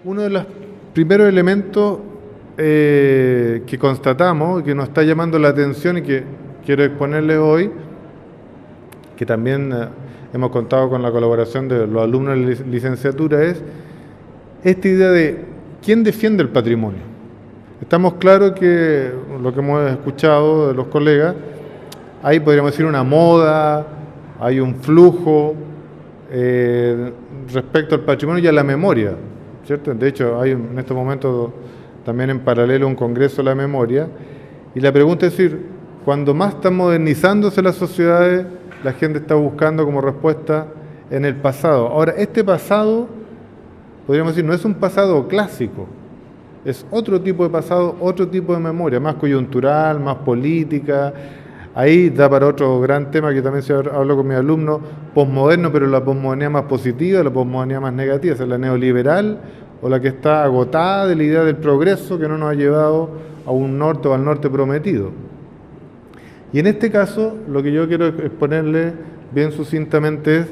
Uno de los primeros elementos que constatamos y que nos está llamando la atención y que quiero exponerles hoy, que también hemos contado con la colaboración de los alumnos de licenciatura, es esta idea de quién defiende el patrimonio. Estamos claros que lo que hemos escuchado de los colegas, hay, podríamos decir, una moda, hay un flujo respecto al patrimonio y a la memoria, ¿cierto? De hecho, hay en estos momentos también en paralelo un congreso de la memoria, y la pregunta es decir, cuando más están modernizándose las sociedades, la gente está buscando como respuesta en el pasado. Ahora, este pasado, podríamos decir, no es un pasado clásico, es otro tipo de pasado, otro tipo de memoria, más coyuntural, más política. Ahí da para otro gran tema que también se habló con mis alumnos, posmoderno, pero la posmodernidad más positiva, la posmodernidad más negativa, es la neoliberal o la que está agotada de la idea del progreso que no nos ha llevado a un norte o al norte prometido. Y en este caso, lo que yo quiero exponerle bien sucintamente es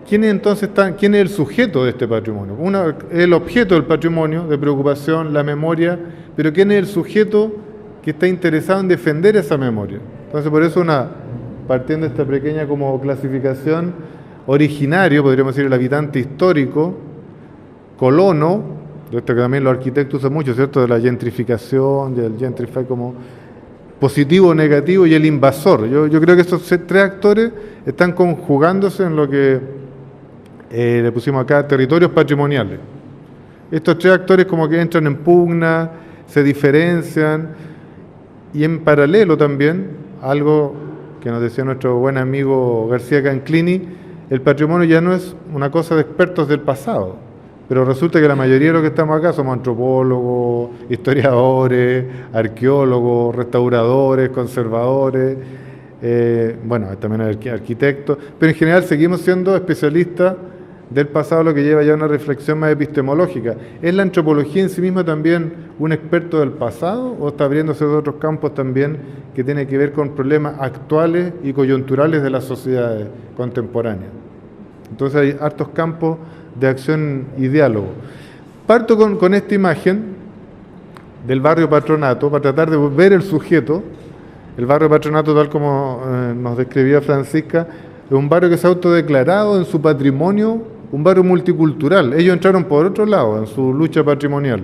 quién es el sujeto de este patrimonio. El objeto del patrimonio, de preocupación, la memoria, pero quién es el sujeto que está interesado en defender esa memoria. Entonces, por eso partiendo de esta pequeña como clasificación, originario, podríamos decir el habitante histórico, colono, de esto que también los arquitectos usan mucho, ¿cierto?, de la gentrificación, del gentrify como positivo o negativo, y el invasor. Yo creo que estos tres actores están conjugándose en lo que le pusimos acá, territorios patrimoniales. Estos tres actores como que entran en pugna, se diferencian, y en paralelo también, algo que nos decía nuestro buen amigo García Canclini, el patrimonio ya no es una cosa de expertos del pasado, pero resulta que la mayoría de los que estamos acá somos antropólogos, historiadores, arqueólogos, restauradores, conservadores, bueno, también arquitectos, pero en general seguimos siendo especialistas del pasado, lo que lleva ya a una reflexión más epistemológica. ¿Es la antropología en sí misma también un experto del pasado o está abriéndose de otros campos también que tiene que ver con problemas actuales y coyunturales de las sociedades contemporáneas? Entonces hay hartos campos de acción y diálogo. Parto con esta imagen del barrio Patronato para tratar de ver el sujeto. El barrio Patronato, tal como nos describía Francisca, es un barrio que se ha autodeclarado en su patrimonio un barrio multicultural. Ellos entraron por otro lado en su lucha patrimonial.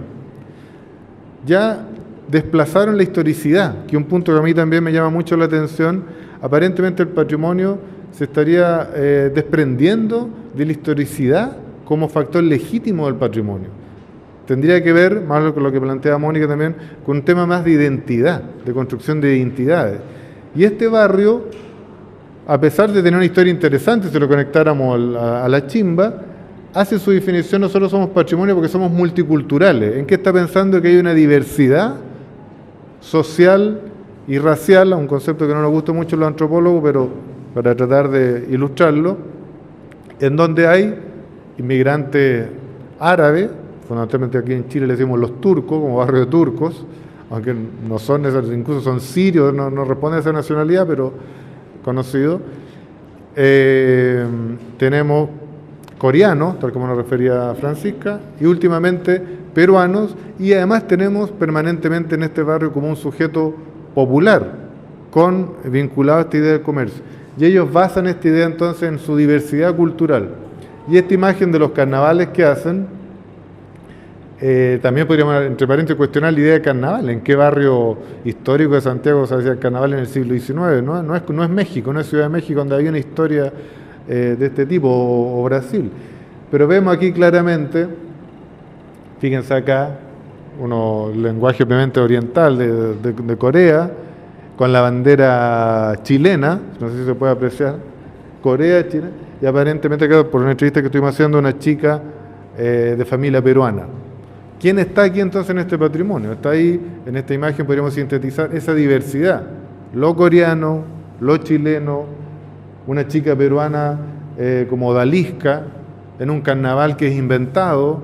Ya desplazaron la historicidad, que es un punto que a mí también me llama mucho la atención. Aparentemente el patrimonio se estaría desprendiendo de la historicidad como factor legítimo del patrimonio. Tendría que ver, más con lo que plantea Mónica también, con un tema más de identidad, de construcción de identidades. Y este barrio, a pesar de tener una historia interesante, si lo conectáramos a la chimba, hace su definición, nosotros somos patrimonio porque somos multiculturales. ¿En qué está pensando? Que hay una diversidad social y racial, un concepto que no nos gusta mucho a los antropólogos, pero para tratar de ilustrarlo, en donde hay inmigrantes árabes, fundamentalmente aquí en Chile le decimos los turcos, como barrio de turcos, aunque no son, incluso son sirios, no responden a esa nacionalidad, pero conocido. Tenemos coreanos, tal como nos refería Francisca, y últimamente peruanos, y además tenemos permanentemente en este barrio como un sujeto popular, vinculado a esta idea del comercio. Y ellos basan esta idea entonces en su diversidad cultural. Y esta imagen de los carnavales que hacen, también podríamos, entre paréntesis, cuestionar la idea de carnaval. ¿En qué barrio histórico de Santiago se hacía el carnaval en el siglo XIX? No es México, no es Ciudad de México donde había una historia de este tipo, o Brasil. Pero vemos aquí claramente, fíjense acá, lenguaje obviamente oriental de Corea, con la bandera chilena, no sé si se puede apreciar, Corea, Chile, y aparentemente acá, por una entrevista que estuvimos haciendo, una chica de familia peruana. ¿Quién está aquí entonces en este patrimonio? Está ahí, en esta imagen podríamos sintetizar esa diversidad. Lo coreano, lo chileno, una chica peruana como odalisca, en un carnaval que es inventado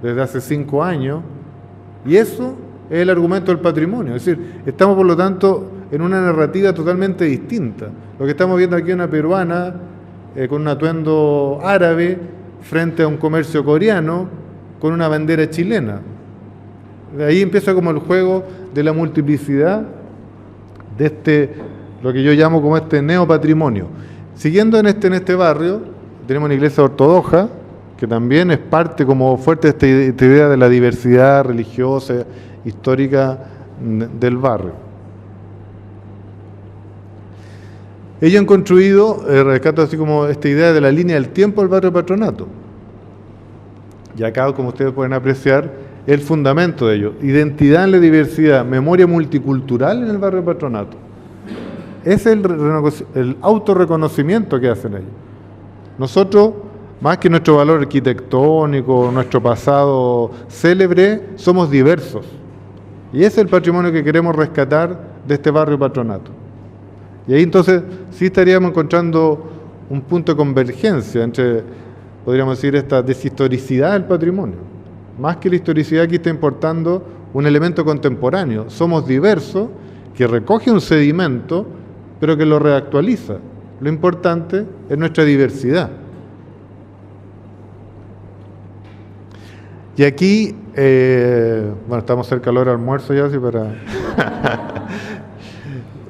desde hace 5 años, y eso es el argumento del patrimonio. Es decir, estamos por lo tanto en una narrativa totalmente distinta. Lo que estamos viendo aquí es una peruana con un atuendo árabe frente a un comercio coreano, con una bandera chilena. De ahí empieza como el juego de la multiplicidad de lo que yo llamo como neopatrimonio. Siguiendo en este barrio, tenemos una iglesia ortodoxa, que también es parte como fuerte de esta idea de la diversidad religiosa, histórica del barrio. Ellos han construido, rescato así como esta idea de la línea del tiempo del barrio Patronato. Y acá, como ustedes pueden apreciar, el fundamento de ello: identidad en la diversidad, memoria multicultural en el barrio Patronato. Es el autorreconocimiento que hacen ellos. Nosotros, más que nuestro valor arquitectónico, nuestro pasado célebre, somos diversos. Y ese es el patrimonio que queremos rescatar de este barrio Patronato. Y ahí entonces sí estaríamos encontrando un punto de convergencia entre, podríamos decir, esta deshistoricidad del patrimonio. Más que la historicidad, aquí está importando un elemento contemporáneo. Somos diversos, que recoge un sedimento, pero que lo reactualiza. Lo importante es nuestra diversidad. Y aquí, bueno, estamos cerca de la hora de almuerzo ya, así para...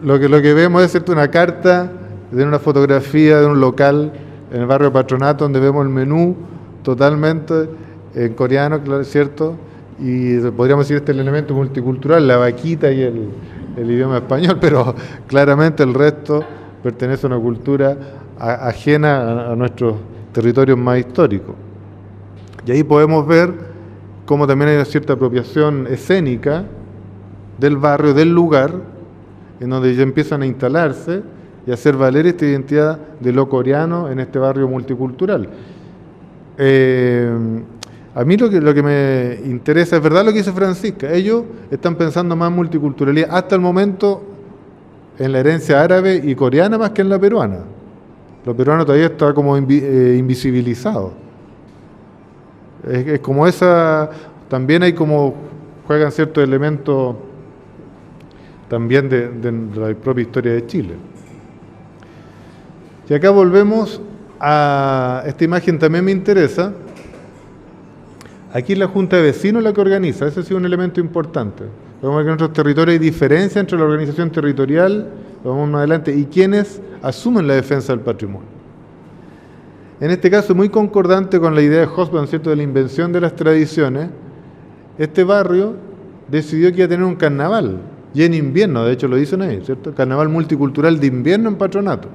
lo que vemos es, ¿cierto?, una carta de una fotografía de un local en el barrio Patronato, donde vemos el menú totalmente en coreano, claro, ¿cierto? Y podríamos decir el elemento multicultural, la vaquita y el idioma español, pero claramente el resto pertenece a una cultura ajena a nuestros territorios más históricos. Y ahí podemos ver cómo también hay una cierta apropiación escénica del barrio, del lugar, en donde ya empiezan a instalarse y a hacer valer esta identidad de lo coreano en este barrio multicultural. A mí lo que me interesa, es verdad lo que dice Francisca, ellos están pensando más en multiculturalidad hasta el momento en la herencia árabe y coreana más que en la peruana. Lo peruano todavía está como invisibilizado. Es como esa, también hay como, juegan ciertos elementos también de la propia historia de Chile. Y acá volvemos a esta imagen, también me interesa. Aquí es la Junta de Vecinos la que organiza, ese ha sido un elemento importante. Vemos que en nuestros territorios hay diferencia entre la organización territorial, vamos más adelante, y quienes asumen la defensa del patrimonio. En este caso, muy concordante con la idea de Hobsbawm, ¿cierto?, de la invención de las tradiciones, este barrio decidió que iba a tener un carnaval, y en invierno, de hecho lo dicen ahí, ¿cierto? Carnaval multicultural de invierno en Patronato,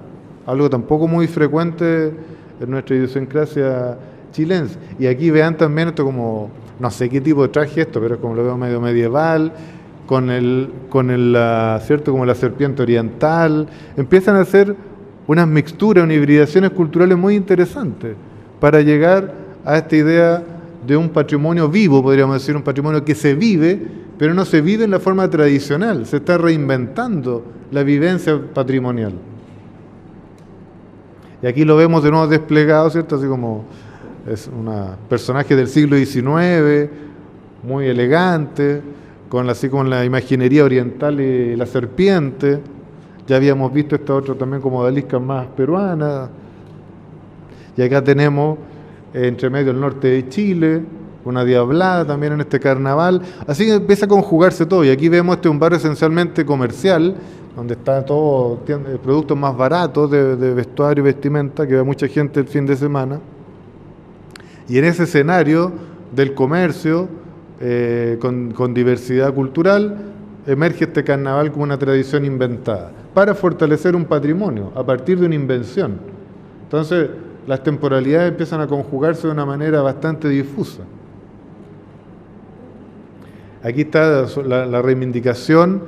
algo tampoco muy frecuente en nuestra idiosincrasia chilense. Y aquí vean también esto como, no sé qué tipo de traje esto, pero es como lo veo medio medieval, ¿cierto?, como la serpiente oriental. Empiezan a hacer unas mixturas, unas hibridaciones culturales muy interesantes para llegar a esta idea de un patrimonio vivo, podríamos decir, un patrimonio que se vive, pero no se vive en la forma tradicional, se está reinventando la vivencia patrimonial. Y aquí lo vemos de nuevo desplegado, ¿cierto?, así como es un personaje del siglo XIX, muy elegante, así como la imaginería oriental y la serpiente. Ya habíamos visto esta otra también como odaliscas más peruanas. Y acá tenemos entre medio el norte de Chile, una diablada también en este carnaval. Así que empieza a conjugarse todo. Y aquí vemos un barrio esencialmente comercial, donde está todo, productos más baratos de vestuario y vestimenta, que ve mucha gente el fin de semana. Y en ese escenario del comercio, con diversidad cultural, emerge este carnaval como una tradición inventada, para fortalecer un patrimonio, a partir de una invención. Entonces, las temporalidades empiezan a conjugarse de una manera bastante difusa. Aquí está la reivindicación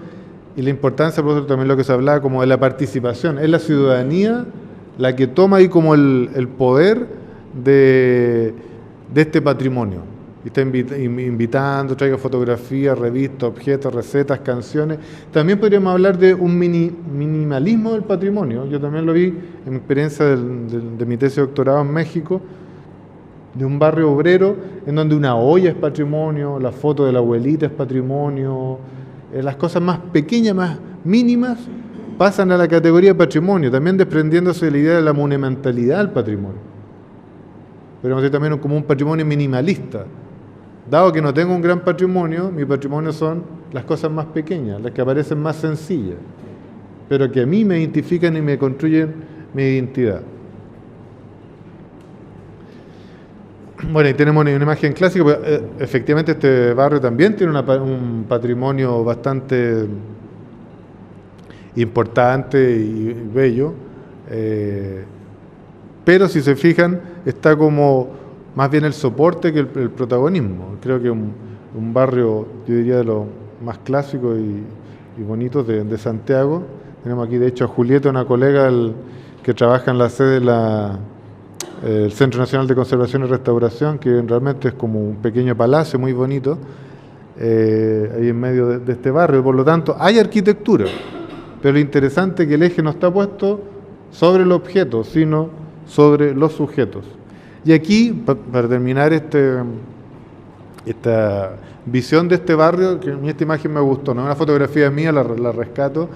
y la importancia, por eso también lo que se hablaba como de la participación. Es la ciudadanía la que toma ahí como el poder de este patrimonio. Y está invitando, traiga fotografías, revistas, objetos, recetas, canciones. También podríamos hablar de un minimalismo del patrimonio. Yo también lo vi en mi experiencia de mi tesis de doctorado en México, de un barrio obrero en donde una olla es patrimonio, la foto de la abuelita es patrimonio, las cosas más pequeñas, más mínimas, pasan a la categoría de patrimonio, también desprendiéndose de la idea de la monumentalidad del patrimonio. Podríamos decir también como un patrimonio minimalista, Dado que no tengo un gran patrimonio, mi patrimonio son las cosas más pequeñas, las que aparecen más sencillas, pero que a mí me identifican y me construyen mi identidad. Bueno, y tenemos una imagen clásica, pues, efectivamente este barrio también tiene un patrimonio bastante importante y bello, pero si se fijan, está como más bien el soporte que el protagonismo. Creo que un barrio, yo diría, de los más clásicos y bonitos de Santiago. Tenemos aquí, de hecho, a Julieta, una colega que trabaja en la sede del Centro Nacional de Conservación y Restauración, que realmente es como un pequeño palacio muy bonito, ahí en medio de este barrio. Por lo tanto, hay arquitectura, pero lo interesante es que el eje no está puesto sobre el objeto, sino sobre los sujetos. Y aquí, para terminar esta visión de este barrio, que a mí esta imagen me gustó, no es una fotografía mía, la rescato,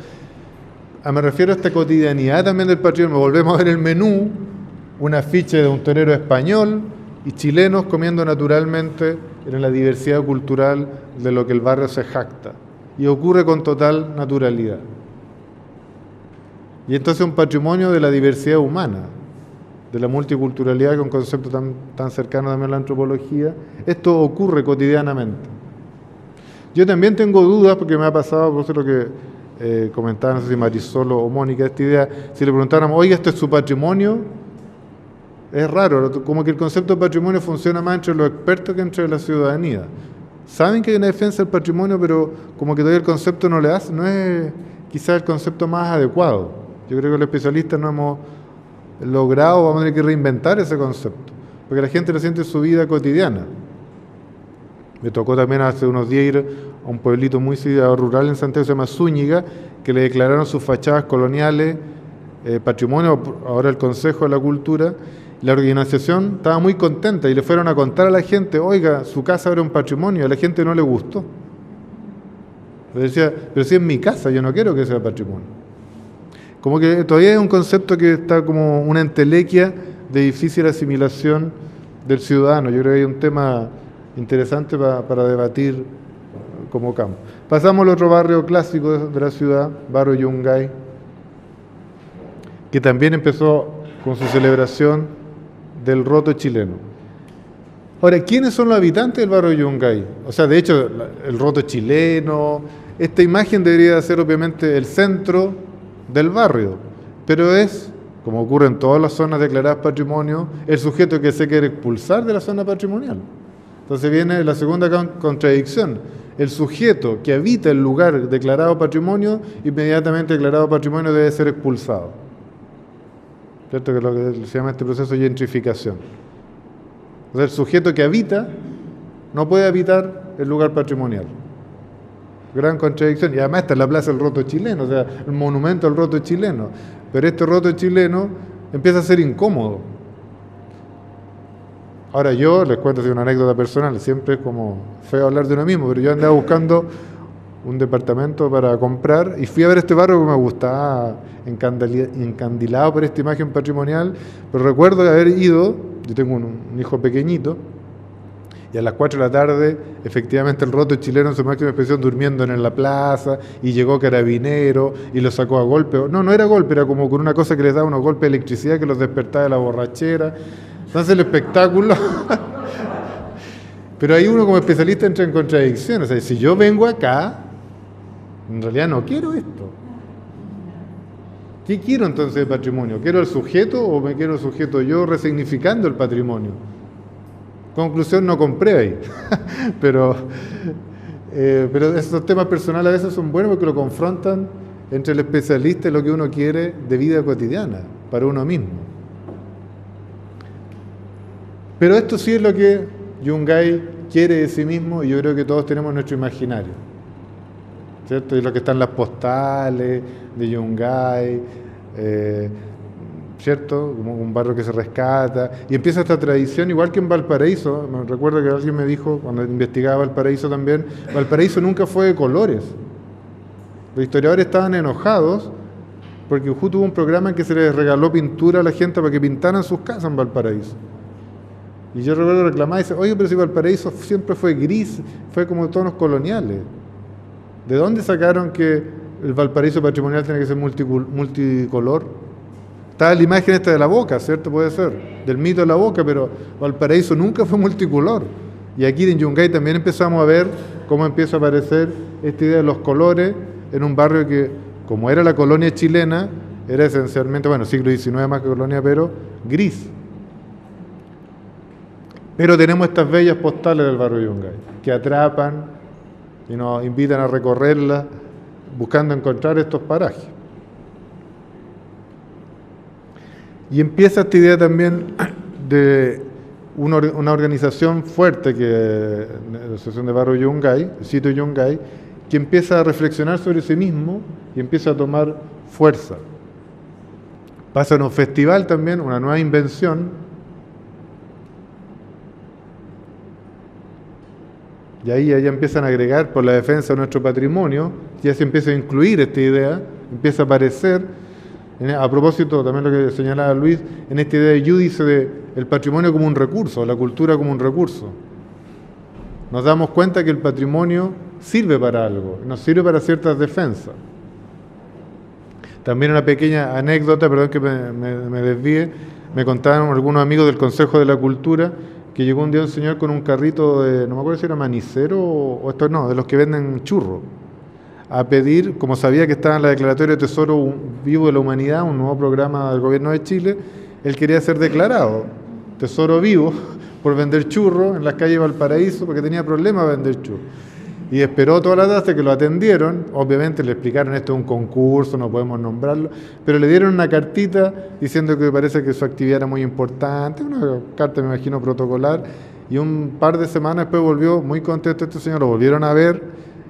me refiero a esta cotidianidad también del patrimonio. Volvemos a ver el menú, un afiche de un torero español y chilenos comiendo naturalmente en la diversidad cultural de lo que el barrio se jacta. Y ocurre con total naturalidad. Y entonces un patrimonio de la diversidad humana, de la multiculturalidad, que es un concepto tan cercano también a la antropología. Esto ocurre cotidianamente. Yo también tengo dudas, porque me ha pasado, por eso lo que comentaba, no sé si Marisol o Mónica, esta idea, si le preguntáramos, oiga, ¿esto es su patrimonio? Es raro, como que el concepto de patrimonio funciona más entre los expertos que entre la ciudadanía. Saben que hay una defensa del patrimonio, pero como que todavía el concepto no es quizás el concepto más adecuado. Yo creo que los especialistas no hemos logrado, vamos a tener que reinventar ese concepto, porque la gente lo siente en su vida cotidiana. Me tocó también hace unos días ir a un pueblito muy rural en Santiago, se llama Zúñiga, que le declararon sus fachadas coloniales patrimonio, ahora el Consejo de la Cultura. La organización estaba muy contenta y le fueron a contar a la gente, oiga, su casa era un patrimonio, a la gente no le gustó. Le decía, pero si es mi casa, yo no quiero que sea patrimonio. Como que todavía es un concepto que está como una entelequia de difícil asimilación del ciudadano. Yo creo que hay un tema interesante para debatir como campo. Pasamos al otro barrio clásico de la ciudad, barrio Yungay, que también empezó con su celebración del roto chileno. Ahora, ¿quiénes son los habitantes del barrio Yungay? O sea, de hecho, el roto chileno, esta imagen debería ser obviamente el centro del barrio, pero es, como ocurre en todas las zonas declaradas patrimonio, el sujeto que se quiere expulsar de la zona patrimonial. Entonces viene la segunda contradicción. El sujeto que habita el lugar declarado patrimonio, inmediatamente declarado patrimonio, debe ser expulsado. ¿Cierto? Que es lo que se llama este proceso de gentrificación. O sea, el sujeto que habita no puede habitar el lugar patrimonial. Gran contradicción. Y además está en la plaza del roto chileno, o sea, el monumento al roto chileno. Pero este roto chileno empieza a ser incómodo. Ahora yo les cuento una anécdota personal, siempre es como feo hablar de uno mismo, pero yo andaba buscando un departamento para comprar y fui a ver este barrio que me gustaba, encandilado por esta imagen patrimonial, pero recuerdo haber ido, yo tengo un hijo pequeñito, y a las 4 de la tarde, efectivamente, el roto chileno en su máxima expresión durmiendo en la plaza, y llegó carabinero y lo sacó a golpe. No era golpe, era como con una cosa que les daba unos golpes de electricidad que los despertaba de la borrachera. Entonces el espectáculo... Pero ahí uno como especialista entra en contradicción. O sea, si yo vengo acá, en realidad no quiero esto. ¿Qué quiero entonces de patrimonio? ¿Quiero el sujeto o me quiero el sujeto yo resignificando el patrimonio? Conclusión, no compré ahí. pero esos temas personales a veces son buenos porque lo confrontan entre el especialista y lo que uno quiere de vida cotidiana, para uno mismo. Pero esto sí es lo que Yungay quiere de sí mismo y yo creo que todos tenemos nuestro imaginario. ¿Cierto? Y lo que están las postales de Yungay, ¿cierto? Como un barrio que se rescata, y empieza esta tradición, igual que en Valparaíso. Me recuerdo que alguien me dijo, cuando investigaba Valparaíso también, Valparaíso nunca fue de colores. Los historiadores estaban enojados porque justo hubo un programa en que se les regaló pintura a la gente para que pintaran sus casas en Valparaíso. Y yo recuerdo reclamar y decir, oye, pero si Valparaíso siempre fue gris, fue como tonos coloniales. ¿De dónde sacaron que el Valparaíso patrimonial tiene que ser multicolor? Está la imagen esta de la boca, ¿cierto? Puede ser, del mito de la boca, pero Valparaíso nunca fue multicolor. Y aquí en Yungay también empezamos a ver cómo empieza a aparecer esta idea de los colores en un barrio que, como era la colonia chilena, era esencialmente, bueno, siglo XIX más que colonia, pero gris. Pero tenemos estas bellas postales del barrio Yungay, que atrapan y nos invitan a recorrerlas buscando encontrar estos parajes. Y empieza esta idea también de una organización fuerte, que la Asociación de Barrio Yungay, el sitio Yungay, que empieza a reflexionar sobre sí mismo y empieza a tomar fuerza. Pasa en un festival también, una nueva invención, y ahí empiezan a agregar por la defensa de nuestro patrimonio, ya se empieza a incluir esta idea, empieza a aparecer, a propósito también lo que señalaba Luis, en esta idea de Giudice de el patrimonio como un recurso, la cultura como un recurso. Nos damos cuenta que el patrimonio sirve para algo, nos sirve para ciertas defensas. También una pequeña anécdota, perdón que me desvíe, me contaron algunos amigos del Consejo de la Cultura que llegó un día un señor con un carrito de, no me acuerdo si era manicero o esto no, de los que venden churros, a pedir, como sabía que estaba en la declaratoria de Tesoro Vivo de la Humanidad, un nuevo programa del gobierno de Chile, él quería ser declarado Tesoro Vivo por vender churros en las calles de Valparaíso, porque tenía problemas de vender churros. Y esperó toda la tarde hasta que lo atendieron, obviamente le explicaron esto es un concurso, no podemos nombrarlo, pero le dieron una cartita diciendo que parece que su actividad era muy importante, una carta me imagino protocolar, y un par de semanas después volvió muy contento este señor, lo volvieron a ver,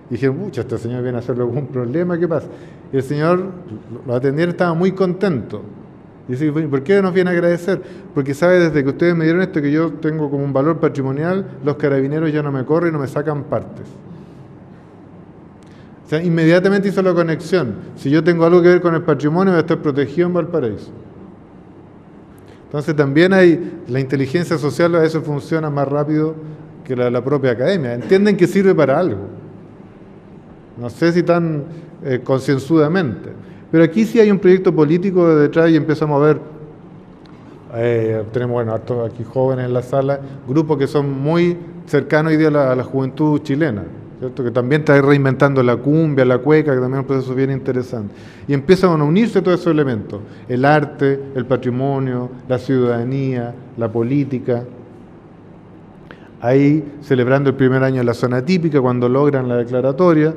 y dijeron, pucha, este señor viene a hacerle algún problema, ¿qué pasa? Y el señor, lo atendieron, estaba muy contento. Y dice, ¿por qué nos viene a agradecer? Porque sabe, desde que ustedes me dieron esto que yo tengo como un valor patrimonial, los carabineros ya no me corren y no me sacan partes. O sea, inmediatamente hizo la conexión. Si yo tengo algo que ver con el patrimonio, voy a estar protegido en Valparaíso. Entonces también hay, la inteligencia social a veces funciona más rápido que la propia academia. Entienden que sirve para algo. No sé si tan concienzudamente. Pero aquí sí hay un proyecto político detrás y empezamos a ver, tenemos, bueno, hartos aquí jóvenes en la sala, grupos que son muy cercanos hoy día a la juventud chilena, ¿cierto? Que también está reinventando la cumbia, la cueca, que también es un proceso bien interesante. Y empiezan a unirse todos esos elementos, el arte, el patrimonio, la ciudadanía, la política. Ahí celebrando el primer año de la zona típica, cuando logran la declaratoria.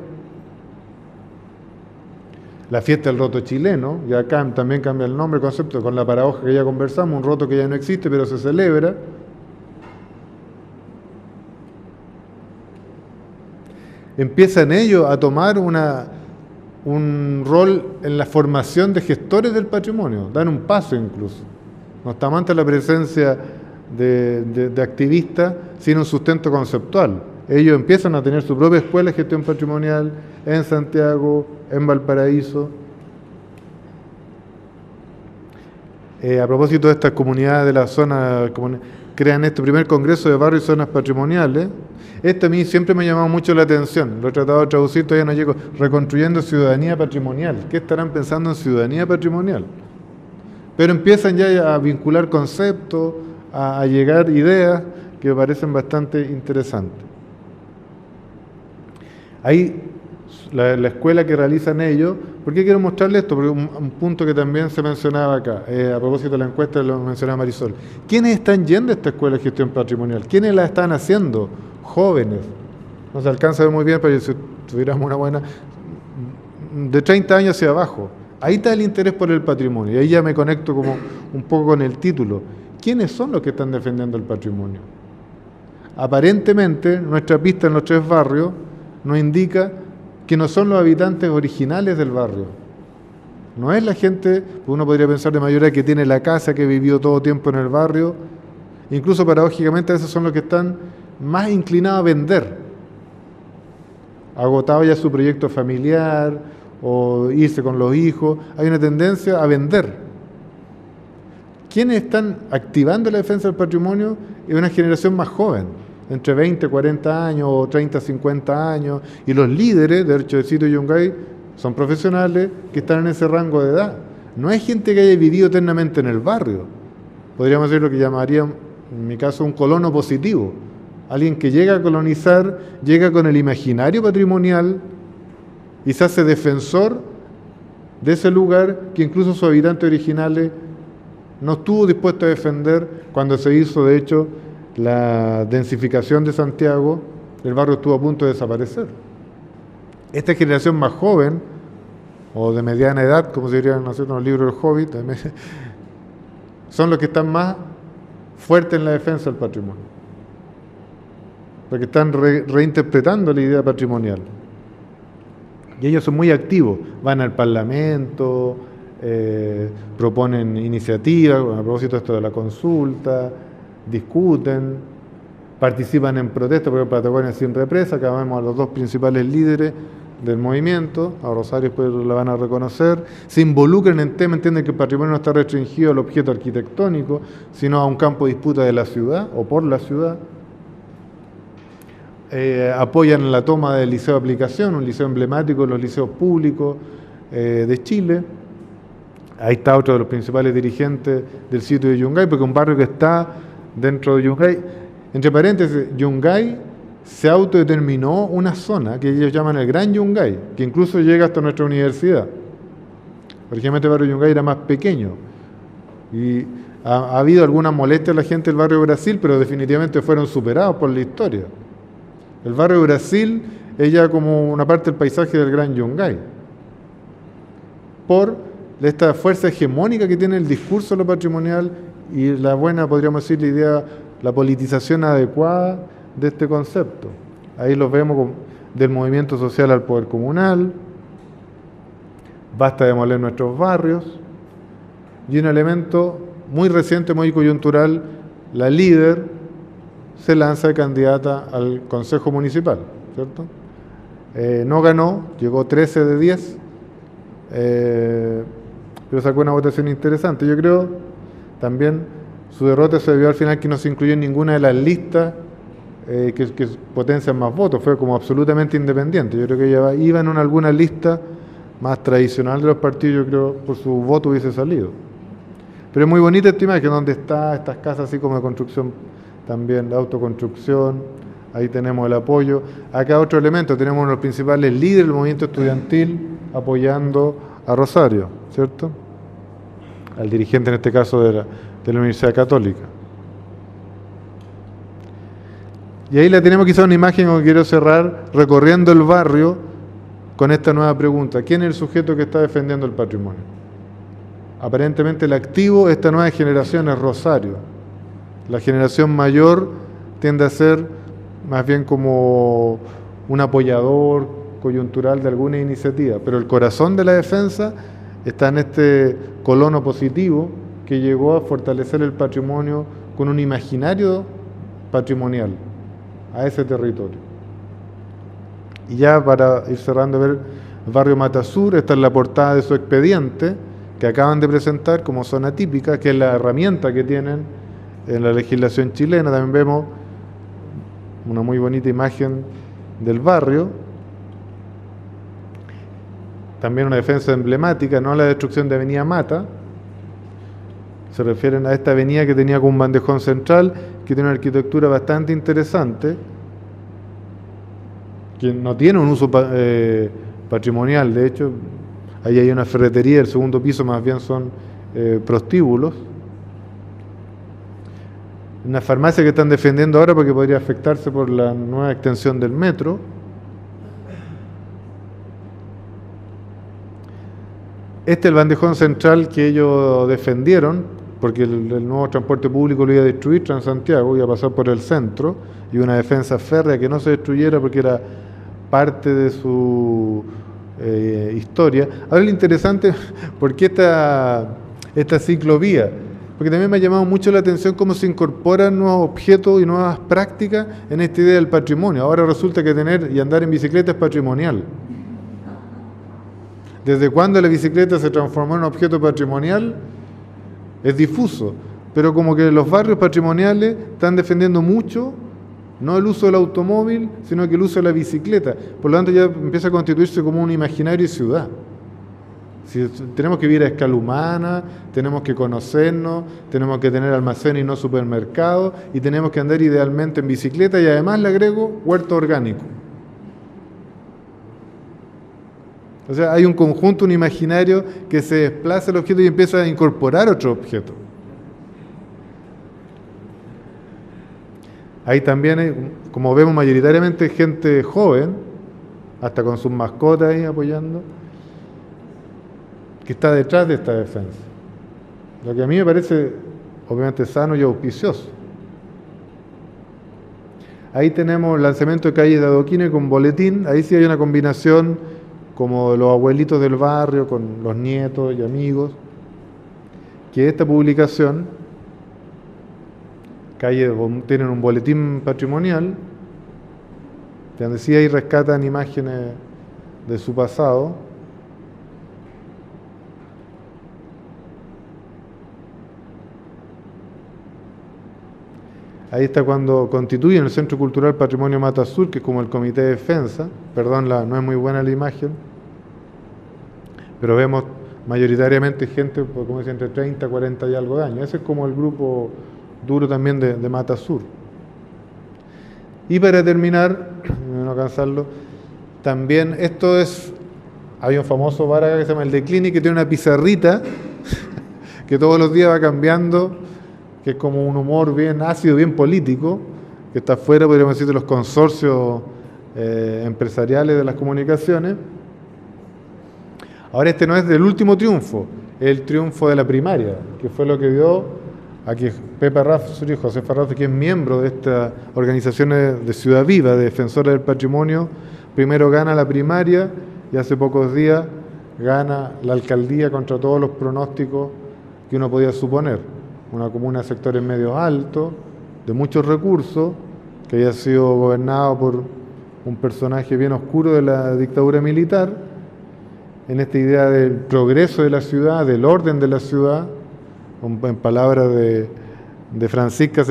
La fiesta del roto chileno, y acá también cambia el nombre, el concepto, con la paradoja que ya conversamos, un roto que ya no existe, pero se celebra. Empiezan ellos a tomar un rol en la formación de gestores del patrimonio, dan un paso incluso. No estamos ante la presencia de activistas sin un sustento conceptual. Ellos empiezan a tener su propia escuela de gestión patrimonial en Santiago, en Valparaíso. A propósito de estas comunidades de la zona, crean este primer congreso de barrios y zonas patrimoniales. Este a mí siempre me ha llamado mucho la atención, lo he tratado de traducir, todavía no llego, reconstruyendo ciudadanía patrimonial. ¿Qué estarán pensando en ciudadanía patrimonial? Pero empiezan ya a vincular conceptos, a llegar ideas que me parecen bastante interesantes. Ahí, la escuela que realizan ellos, ¿por qué quiero mostrarles esto? Porque un punto que también se mencionaba acá, a propósito de la encuesta lo mencionaba Marisol. ¿Quiénes están yendo a esta escuela de gestión patrimonial? ¿Quiénes la están haciendo? Jóvenes. No se alcanza a ver muy bien, pero si tuviéramos una buena... de 30 años hacia abajo. Ahí está el interés por el patrimonio. Y ahí ya me conecto como un poco con el título. ¿Quiénes son los que están defendiendo el patrimonio? Aparentemente, nuestra pista en los 3 barrios nos indica que no son los habitantes originales del barrio. No es la gente, uno podría pensar de mayoría, que tiene la casa, que vivió todo tiempo en el barrio. Incluso paradójicamente a veces son los que están más inclinados a vender. Agotado ya su proyecto familiar o irse con los hijos, hay una tendencia a vender. quienes están activando la defensa del patrimonio es una generación más joven, entre 20, 40 años o 30, 50 años, y los líderes, de hecho de Sito Yungay, son profesionales que están en ese rango de edad. No es gente que haya vivido eternamente en el barrio. Podríamos decir lo que llamaría, en mi caso, un colono positivo. Alguien que llega a colonizar, llega con el imaginario patrimonial y se hace defensor de ese lugar que incluso sus habitantes originales no estuvo dispuesto a defender cuando se hizo, de hecho, la densificación de Santiago. El barrio estuvo a punto de desaparecer. Esta generación más joven, o de mediana edad, como se diría en los libros del Hobbit, son los que están más fuertes en la defensa del patrimonio, porque están reinterpretando la idea patrimonial. Y ellos son muy activos, van al Parlamento, proponen iniciativas, a propósito de esto de la consulta, discuten, participan en protestas, por ejemplo, Patagonia Sin Represa, que vemos a los dos principales líderes del movimiento, a Rosario después la van a reconocer, se involucran en temas, entienden que el patrimonio no está restringido al objeto arquitectónico, sino a un campo de disputa de la ciudad o por la ciudad. Apoyan la toma del liceo de aplicación, un liceo emblemático de los liceos públicos de Chile. Ahí está otro de los principales dirigentes del sitio de Yungay, porque es un barrio que está dentro de Yungay. Entre paréntesis, Yungay se autodeterminó una zona que ellos llaman el Gran Yungay, que incluso llega hasta nuestra universidad. Originalmente el barrio Yungay era más pequeño y ha habido alguna molestia a la gente del barrio Brasil, pero definitivamente fueron superados por la historia. El barrio Brasil es ya como una parte del paisaje del Gran Yungay, por esta fuerza hegemónica que tiene el discurso de lo patrimonial y la buena, podríamos decir, la idea, la politización adecuada de este concepto. Ahí los vemos del movimiento social al poder comunal, basta demoler nuestros barrios, y un elemento muy reciente, muy coyuntural, la líder se lanza de candidata al Consejo Municipal, ¿cierto? No ganó, llegó 13 de 10, pero sacó una votación interesante. Yo creo también su derrota se debió al final que no se incluyó en ninguna de las listas que potencian más votos, fue como absolutamente independiente. Yo creo que ella iba en alguna lista más tradicional de los partidos, yo creo por su voto hubiese salido. Pero es muy bonita esta imagen donde está estas casas así como de construcción, también la autoconstrucción, ahí tenemos el apoyo. Acá otro elemento, tenemos uno de los principales líderes del movimiento estudiantil apoyando a Rosario, ¿cierto? Al dirigente en este caso de la Universidad Católica. Y ahí la tenemos quizá una imagen con que quiero cerrar, recorriendo el barrio con esta nueva pregunta. ¿Quién es el sujeto que está defendiendo el patrimonio? Aparentemente el activo, esta nueva generación es Rosario. La generación mayor tiende a ser más bien como un apoyador coyuntural de alguna iniciativa, pero el corazón de la defensa está en este colono positivo que llegó a fortalecer el patrimonio con un imaginario patrimonial a ese territorio. Y ya para ir cerrando, ver el barrio Matasur, esta es la portada de su expediente que acaban de presentar como zona típica, que es la herramienta que tienen en la legislación chilena. También vemos una muy bonita imagen del barrio, también una defensa emblemática, no la destrucción de Avenida Mata, se refieren a esta avenida que tenía como un bandejón central, que tiene una arquitectura bastante interesante, que no tiene un uso patrimonial. De hecho, ahí hay una ferretería, el segundo piso más bien son prostíbulos. Una farmacia que están defendiendo ahora porque podría afectarse por la nueva extensión del metro. Este es el bandejón central que ellos defendieron, porque el nuevo transporte público lo iba a destruir, Transantiago, iba a pasar por el centro, y una defensa férrea que no se destruyera porque era parte de su historia. Ahora lo interesante, ¿por qué esta ciclovía? Porque también me ha llamado mucho la atención cómo se incorporan nuevos objetos y nuevas prácticas en esta idea del patrimonio. Ahora resulta que tener y andar en bicicleta es patrimonial. ¿Desde cuándo la bicicleta se transformó en un objeto patrimonial? es difuso, pero como que los barrios patrimoniales están defendiendo mucho, no el uso del automóvil, sino que el uso de la bicicleta. Por lo tanto ya empieza a constituirse como un imaginario de ciudad. Si tenemos que vivir a escala humana, tenemos que conocernos, tenemos que tener almacén y no supermercado, y tenemos que andar idealmente en bicicleta, y además le agrego huerto orgánico. O sea, hay un conjunto, un imaginario que se desplaza el objeto y empieza a incorporar otro objeto. Ahí también hay, como vemos, mayoritariamente gente joven, hasta con sus mascotas ahí apoyando, que está detrás de esta defensa. Lo que a mí me parece obviamente sano y auspicioso. Ahí tenemos el lanzamiento de calles de adoquines con boletín. Ahí sí hay una combinación como de los abuelitos del barrio con los nietos y amigos, que esta publicación, tienen un boletín patrimonial, donde sí ahí rescatan imágenes de su pasado. Ahí está cuando constituyen el Centro Cultural Patrimonio Mata Sur, que es como el Comité de Defensa. Perdón, no es muy buena la imagen, pero vemos mayoritariamente gente, como decía, entre 30, 40 y algo de años. Ese es como el grupo duro también de Mata Sur. Y para terminar, no cansarlo, también hay un famoso bar acá que se llama el de Clinic, que tiene una pizarrita que todos los días va cambiando, que es como un humor bien ácido, bien político, que está fuera, podríamos decir, de los consorcios empresariales de las comunicaciones. Ahora este no es del último triunfo, es el triunfo de la primaria, que fue lo que dio a que Pepe Rafsuri y José Ferrato, que es miembro de estas organizaciones de Ciudad Viva, de defensores del patrimonio, primero gana la primaria y hace pocos días gana la alcaldía contra todos los pronósticos que uno podía suponer. Una comuna de sectores medios altos, de muchos recursos, que había sido gobernado por un personaje bien oscuro de la dictadura militar, en esta idea del progreso de la ciudad, del orden de la ciudad. En palabras de Francisca,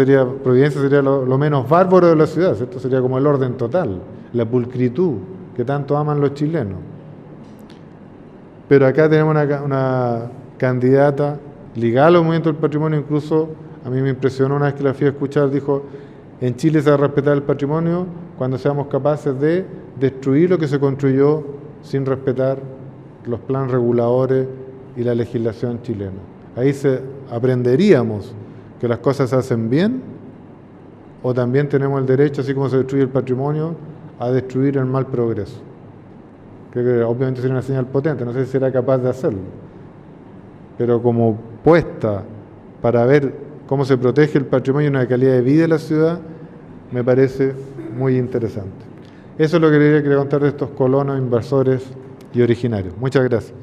Providencia sería lo menos bárbaro de la ciudad, ¿cierto? Sería como el orden total, la pulcritud que tanto aman los chilenos. Pero acá tenemos una candidata ligada al movimiento del patrimonio. Incluso a mí me impresionó una vez que la fui a escuchar, dijo: en Chile se va a respetar el patrimonio cuando seamos capaces de destruir lo que se construyó sin respetar los planes reguladores y la legislación chilena. Ahí aprenderíamos que las cosas se hacen bien, o también tenemos el derecho, así como se destruye el patrimonio, a destruir el mal progreso. Creo que obviamente sería una señal potente, no sé si será capaz de hacerlo, pero como puesta para ver cómo se protege el patrimonio y una calidad de vida de la ciudad, me parece muy interesante. Eso es lo que quería contar de estos colonos, inversores y originarios. Muchas gracias.